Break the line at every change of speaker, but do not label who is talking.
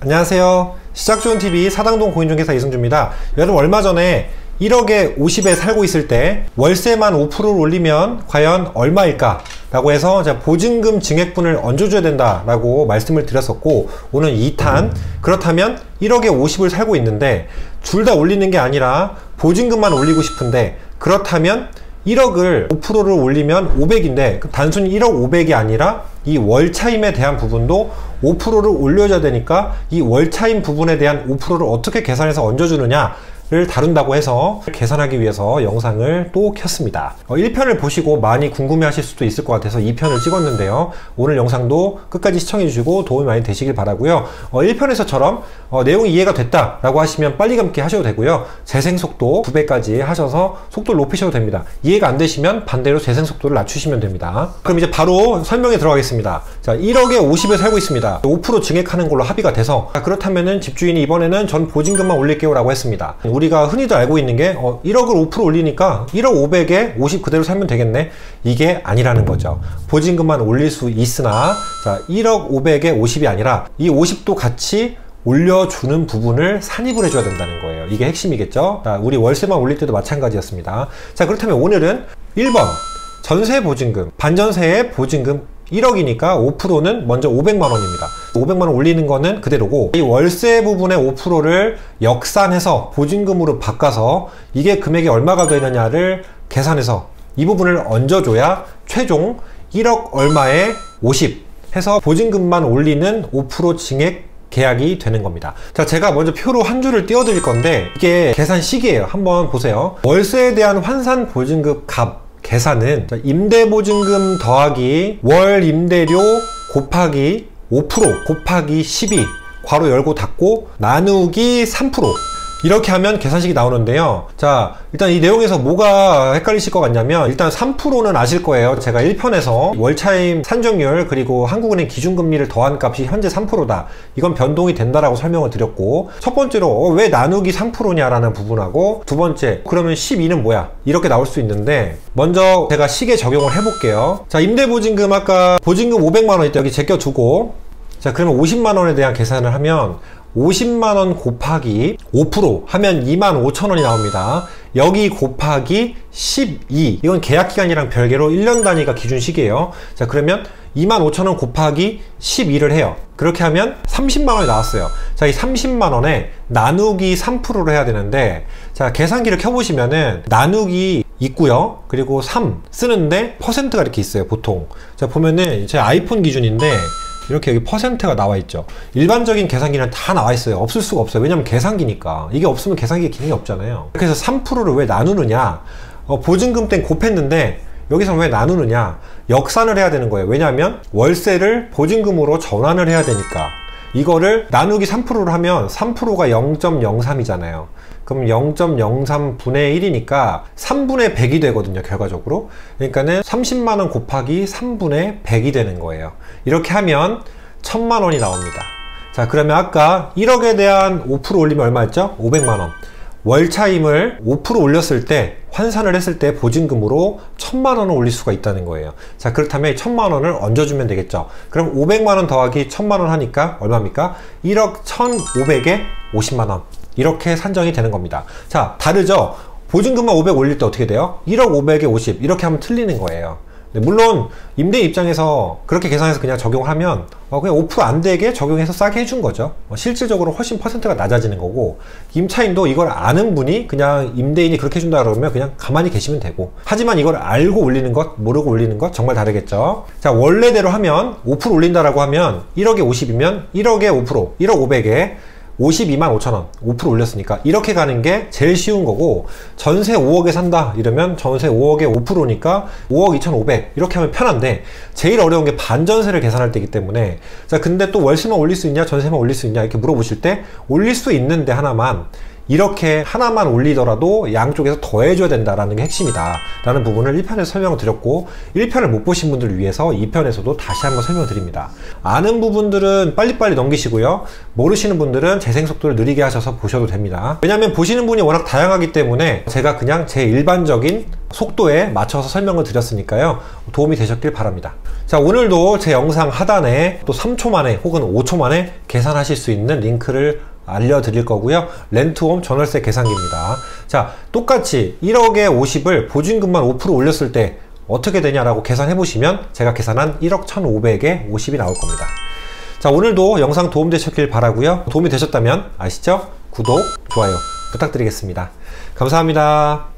안녕하세요. 시작좋은TV 사당동 공인중개사 이승주입니다. 여러분, 얼마 전에 1억에 50에 살고 있을 때 월세만 5%를 올리면 과연 얼마일까? 라고 해서 제가 보증금 증액분을 얹어줘야 된다 라고 말씀을 드렸었고, 오늘 2탄 그렇다면 1억에 50을 살고 있는데 둘 다 올리는 게 아니라 보증금만 올리고 싶은데, 그렇다면 1억을 5%를 올리면 500인데 단순히 1억 500이 아니라 이 월차임에 대한 부분도 5%를 올려줘야 되니까 이 월차임 부분에 대한 5%를 어떻게 계산해서 얹어주느냐를 다룬다고 해서 계산하기 위해서 영상을 또 켰습니다. 1편을 보시고 많이 궁금해 하실 수도 있을 것 같아서 2편을 찍었는데요. 오늘 영상도 끝까지 시청해 주시고 도움이 많이 되시길 바라고요. 1편에서처럼 내용이 이해가 됐다 라고 하시면 빨리 감기 하셔도 되고요. 재생속도 2배까지 하셔서 속도를 높이셔도 됩니다. 이해가 안 되시면 반대로 재생속도를 낮추시면 됩니다. 그럼 이제 바로 설명에 들어가겠습니다. 자, 1억에 50에 살고 있습니다. 5% 증액하는 걸로 합의가 돼서, 그렇다면은 집주인이 이번에는 전 보증금만 올릴게요 라고 했습니다. 우리가 흔히들 알고 있는 게 1억을 5% 올리니까 1억 500에 50 그대로 살면 되겠네, 이게 아니라는 거죠. 보증금만 올릴 수 있으나, 자, 1억 500에 50이 아니라 이 50도 같이 올려주는 부분을 산입을 해줘야 된다는 거예요. 이게 핵심이겠죠. 자, 우리 월세만 올릴 때도 마찬가지였습니다. 자, 그렇다면 오늘은 1번 전세 보증금, 반전세의 보증금 1억이니까 5%는 먼저 500만원입니다. 500만원 올리는 거는 그대로고, 이 월세 부분의 5%를 역산해서 보증금으로 바꿔서 이게 금액이 얼마가 되느냐를 계산해서 이 부분을 얹어줘야 최종 1억 얼마에 50 해서 보증금만 올리는 5% 증액 계약이 되는 겁니다. 자, 제가 먼저 표로 한 줄을 띄워 드릴 건데 이게 계산식이에요. 한번 보세요. 월세에 대한 환산 보증금 값 계산은 임대보증금 더하기 월 임대료 곱하기 5% 곱하기 12 괄호 열고 닫고 나누기 3% 이렇게 하면 계산식이 나오는데요. 자, 일단 이 내용에서 뭐가 헷갈리실 것 같냐면, 일단 3%는 아실 거예요. 제가 1편에서 월차임 산정률 그리고 한국은행 기준금리를 더한 값이 현재 3%다. 이건 변동이 된다라고 설명을 드렸고, 첫 번째로 왜 나누기 3%냐라는 부분하고, 두 번째 그러면 12는 뭐야? 이렇게 나올 수 있는데, 먼저 제가 식에 적용을 해볼게요. 자, 임대보증금 아까 보증금 500만원 있다 여기 제껴두고, 자, 그러면 50만원에 대한 계산을 하면 50만원 곱하기 5% 하면 25,000원이 나옵니다. 여기 곱하기 12, 이건 계약기간이랑 별개로 1년 단위가 기준식이에요. 자, 그러면 25,000원 곱하기 12를 해요. 그렇게 하면 30만원이 나왔어요. 자, 이 30만원에 나누기 3%를 해야 되는데, 자, 계산기를 켜보시면은 나누기 있고요. 그리고 3 쓰는데 퍼센트가 이렇게 있어요, 보통. 자, 보면은 제 아이폰 기준인데 이렇게 여기 퍼센트가 나와 있죠. 일반적인 계산기는 다 나와 있어요. 없을 수가 없어요. 왜냐면 계산기니까. 이게 없으면 계산기 기능이 없잖아요. 그래서 3%를 왜 나누느냐, 보증금 땐 곱했는데 여기서 왜 나누느냐, 역산을 해야 되는 거예요. 왜냐하면 월세를 보증금으로 전환을 해야 되니까. 이거를 나누기 3%를 하면 3%가 0.03이잖아요. 그럼 0.03분의 1이니까 3분의 100이 되거든요, 결과적으로. 그러니까는 30만원 곱하기 3분의 100이 되는 거예요. 이렇게 하면 1000만원이 나옵니다. 자, 그러면 아까 1억에 대한 5% 올리면 얼마였죠? 500만원. 월차임을 5% 올렸을 때, 환산을 했을 때 보증금으로 1000만원을 올릴 수가 있다는 거예요. 자, 그렇다면 1000만원을 얹어주면 되겠죠. 그럼 500만원 더하기 1000만원 하니까 얼마입니까? 1억 1500에 50만원. 이렇게 산정이 되는 겁니다. 자, 다르죠? 보증금만 500 올릴 때 어떻게 돼요? 1억 500에 50 이렇게 하면 틀리는 거예요. 물론 임대인 입장에서 그렇게 계산해서 그냥 적용하면 그냥 5% 안 되게 적용해서 싸게 해준 거죠. 실질적으로 훨씬 퍼센트가 낮아지는 거고, 임차인도 이걸 아는 분이 그냥 임대인이 그렇게 해준다 그러면 그냥 가만히 계시면 되고, 하지만 이걸 알고 올리는 것, 모르고 올리는 것 정말 다르겠죠. 자, 원래대로 하면 5% 올린다라고 하면 1억에 50이면 1억에 5%, 1억 500에 52만 5천원 5% 올렸으니까 이렇게 가는 게 제일 쉬운 거고, 전세 5억에 산다 이러면 전세 5억에 5%니까 5억 2,500 이렇게 하면 편한데, 제일 어려운 게 반전세를 계산할 때이기 때문에, 자, 근데 또 월세만 올릴 수 있냐 전세만 올릴 수 있냐 이렇게 물어보실 때 올릴 수 있는데 하나만 이렇게 하나만 올리더라도 양쪽에서 더해줘야 된다라는 게 핵심이다 라는 부분을 1편에서 설명을 드렸고, 1편을 못 보신 분들을 위해서 2편에서도 다시 한번 설명을 드립니다. 아는 부분들은 빨리빨리 넘기시고요, 모르시는 분들은 재생 속도를 느리게 하셔서 보셔도 됩니다. 왜냐하면 보시는 분이 워낙 다양하기 때문에 제가 그냥 제 일반적인 속도에 맞춰서 설명을 드렸으니까요, 도움이 되셨길 바랍니다. 자, 오늘도 제 영상 하단에 또 3초 만에 혹은 5초 만에 계산하실 수 있는 링크를 알려드릴 거고요. 렌트홈 전월세 계산기입니다. 자, 똑같이 1억에 50을 보증금만 5% 올렸을 때 어떻게 되냐라고 계산해 보시면 제가 계산한 1억 1,500에 50이 나올 겁니다. 자, 오늘도 영상 도움되셨길 바라고요. 도움이 되셨다면 아시죠? 구독, 좋아요 부탁드리겠습니다. 감사합니다.